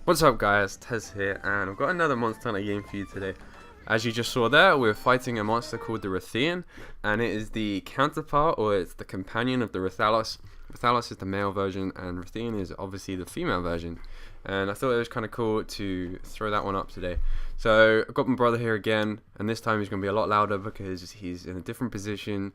What's up guys, Tez here, and I've got another Monster Hunter game for you today. As you just saw there, we're fighting a monster called the Rathian, and it is the counterpart, or it's the companion of the Rathalos. Rathalos is the male version, and Rathian is obviously the female version. And I thought it was kind of cool to throw that one up today. So I've got my brother here again, and this time he's going to be a lot louder because he's in a different position.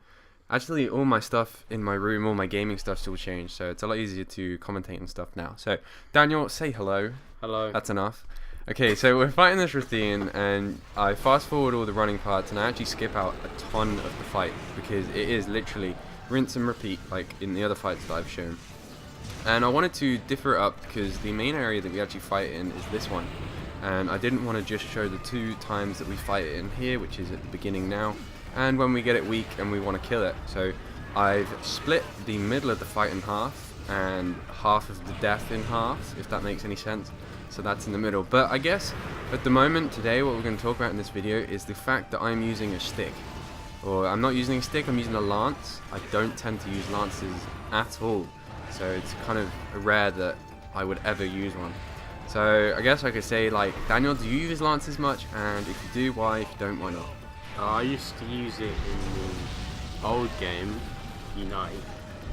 Actually, all my stuff in my room, all my gaming stuff still changed, so it's a lot easier to commentate and stuff now. So, Daniel, say hello. Hello. That's enough. Okay, so we're fighting this Rathian, and I fast forward all the running parts, and I actually skip out a ton of the fight, because it is literally rinse and repeat, like in the other fights that I've shown. And I wanted to differ it up, because the main area that we actually fight in is this one. And I didn't want to just show the 2 times that we fight it in here, which is at the beginning now, and when we get it weak and we want to kill it. So I've split the middle of the fight in half and half of the death in half, if that makes any sense. So that's in the middle. But I guess at the moment today what we're going to talk about in this video is the fact that I'm using a stick. Or I'm not using a stick, I'm using a lance. I don't tend to use lances at all, so it's kind of rare that I would ever use one. So I guess I could say, like, Daniel, do you use lances much? And if you do, why? If you don't, why not? I used to use it in the old game, Unite,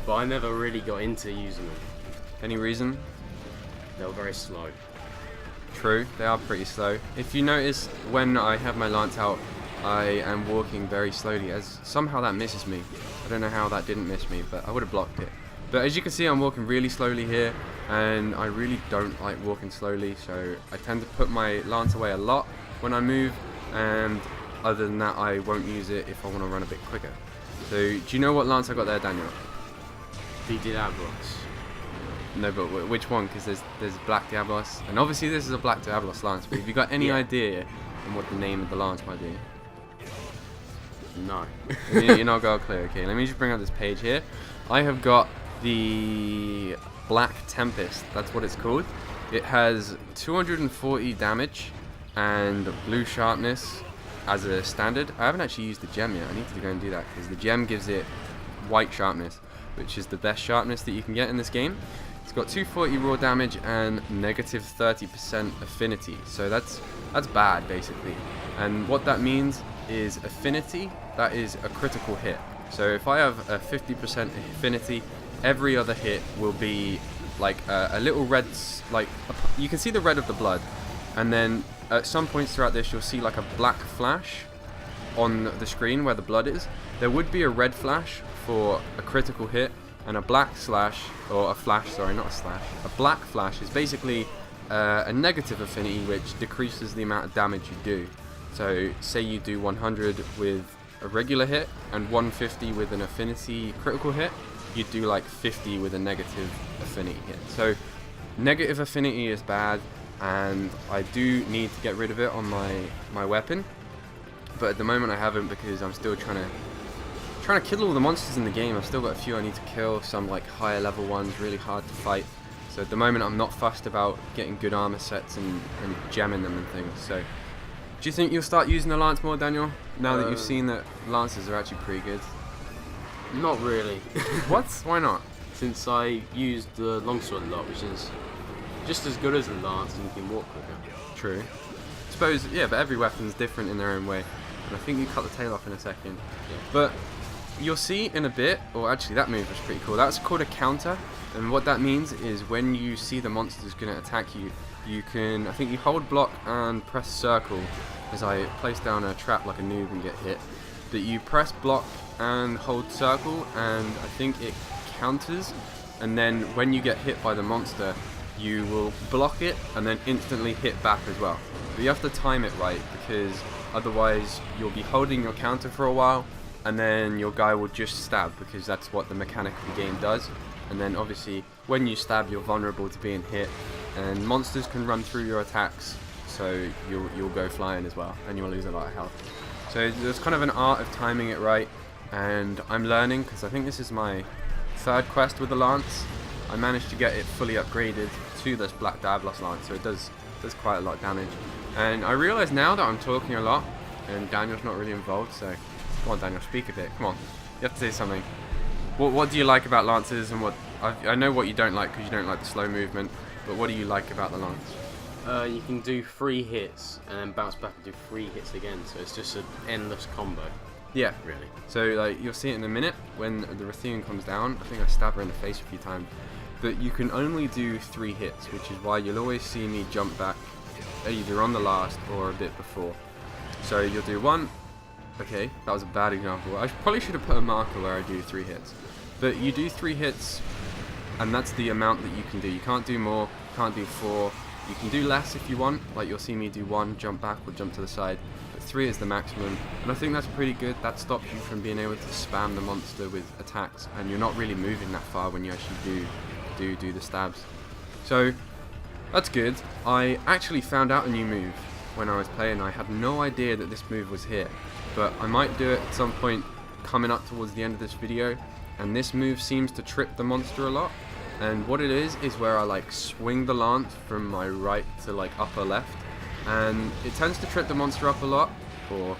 but I never really got into using them. Any reason? They were very slow. True, they are pretty slow. If you notice, when I have my lance out, I am walking very slowly, as somehow that misses me. I don't know how that didn't miss me, but I would have blocked it. But as you can see, I'm walking really slowly here, and I really don't like walking slowly, so I tend to put my lance away a lot when I move, and other than that, I won't use it if I want to run a bit quicker. So, do you know what lance I got there, Daniel? The Diablos. No, but which one? Because there's Black Diablos, and obviously this is a Black Diablos lance. But have you got any idea on what the name of the lance might be? No. You're not got clear. Okay, let me just bring up this page here. I have got the Black Tempest. That's what it's called. It has 240 damage and blue sharpness as a standard. I haven't actually used the gem yet. I need to go and do that, because the gem gives it white sharpness, which is the best sharpness that you can get in this game. It's got 240 raw damage and negative 30% affinity, so that's bad basically. And what that means is affinity, that is a critical hit. So if I have a 50% affinity, every other hit will be like a little red, like you can see the red of the blood, and then at some points throughout this you'll see like a black flash on the screen where the blood is. There would be a red flash for a critical hit, and a black slash, or a flash, sorry, not a slash. A black flash is basically a negative affinity, which decreases the amount of damage you do. So say you do 100 with a regular hit and 150 with an affinity critical hit, you'd do like 50 with a negative affinity hit. So negative affinity is bad, and I do need to get rid of it on my weapon, but at the moment I haven't, because I'm still trying to kill all the monsters in the game. I've still got a few I need to kill, some like higher level ones, really hard to fight. So at the moment I'm not fussed about getting good armor sets and gemming them and things. So do you think you'll start using the lance more, Daniel, now that you've seen that lances are actually pretty good? Not really. What? Why not? Since I used the longsword a lot, which is just as good as the lance, and you can walk quicker. True. I suppose, yeah, but every weapon's different in their own way. And I think you cut the tail off in a second. Yeah. But you'll see in a bit, or actually that move was pretty cool. That's called a counter, and what that means is when you see the monster's going to attack you, you can, I think you hold block and press circle, as I place down a trap like a noob and get hit. But you press block and hold circle, and I think it counters, and then when you get hit by the monster, you will block it and then instantly hit back as well. But you have to time it right, because otherwise you'll be holding your counter for a while, and then your guy will just stab, because that's what the mechanic of the game does. And then obviously when you stab, you're vulnerable to being hit, and monsters can run through your attacks, so you'll go flying as well, and you'll lose a lot of health. So there's kind of an art of timing it right, and I'm learning, because I think this is my 3rd quest with the lance. I managed to get it fully upgraded to this Black Diablos lance, so it does quite a lot of damage. And I realise now that I'm talking a lot, and Daniel's not really involved, so come on, Daniel, speak a bit. Come on, you have to say something. What do you like about lances, and what I know what you don't like, because you don't like the slow movement, but what do you like about the lance? You can do 3 hits and then bounce back and do 3 hits again, so it's just an endless combo. Yeah. Really. So like you'll see it in a minute when the Rathian comes down. I think I stabbed her in the face a few times. But you can only do 3 hits, which is why you'll always see me jump back either on the last or a bit before. So you'll do 1. Okay, that was a bad example. I probably should have put a marker where I do 3 hits. But you do 3 hits, and that's the amount that you can do. You can't do more, can't do 4. You can do less if you want, like you'll see me do 1, jump back or jump to the side. But 3 is the maximum, and I think that's pretty good. That stops you from being able to spam the monster with attacks, and you're not really moving that far when you actually do the stabs. So that's good. I actually found out a new move when I was playing. I had no idea that this move was here, but I might do it at some point coming up towards the end of this video. And this move seems to trip the monster a lot. And what it is where I like swing the lance from my right to like upper left, and it tends to trip the monster up a lot, or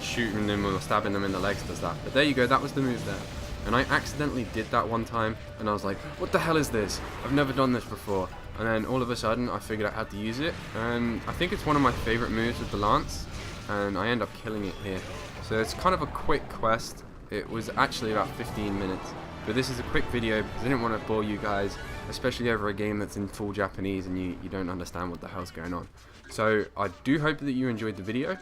shooting them or stabbing them in the legs does that. But there you go, that was the move there. And I accidentally did that one time, and I was like, what the hell is this? I've never done this before. And then all of a sudden I figured out how to use it, and I think it's one of my favorite moves with the lance, and I end up killing it here. So it's kind of a quick quest. It was actually about 15 minutes. But this is a quick video because I didn't want to bore you guys, especially over a game that's in full Japanese and you don't understand what the hell's going on. So I do hope that you enjoyed the video.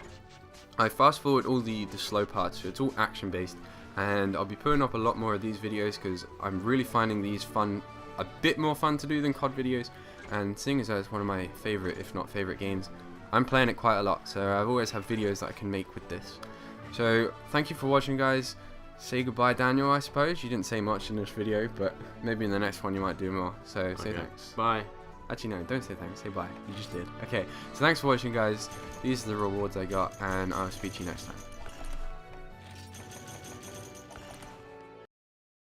I fast forward all the slow parts, so it's all action based, and I'll be putting up a lot more of these videos because I'm really finding these fun, a bit more fun to do than COD videos, and seeing as though it's one of my favorite, if not favorite games, I'm playing it quite a lot, so I've always have videos that I can make with this. So thank you for watching, guys. Say goodbye, Daniel, I suppose. You didn't say much in this video, but maybe in the next one you might do more. So say thanks. Bye. Actually, no, don't say thanks. Say bye. You just did. Okay, so thanks for watching, guys. These are the rewards I got, and I'll speak to you next time.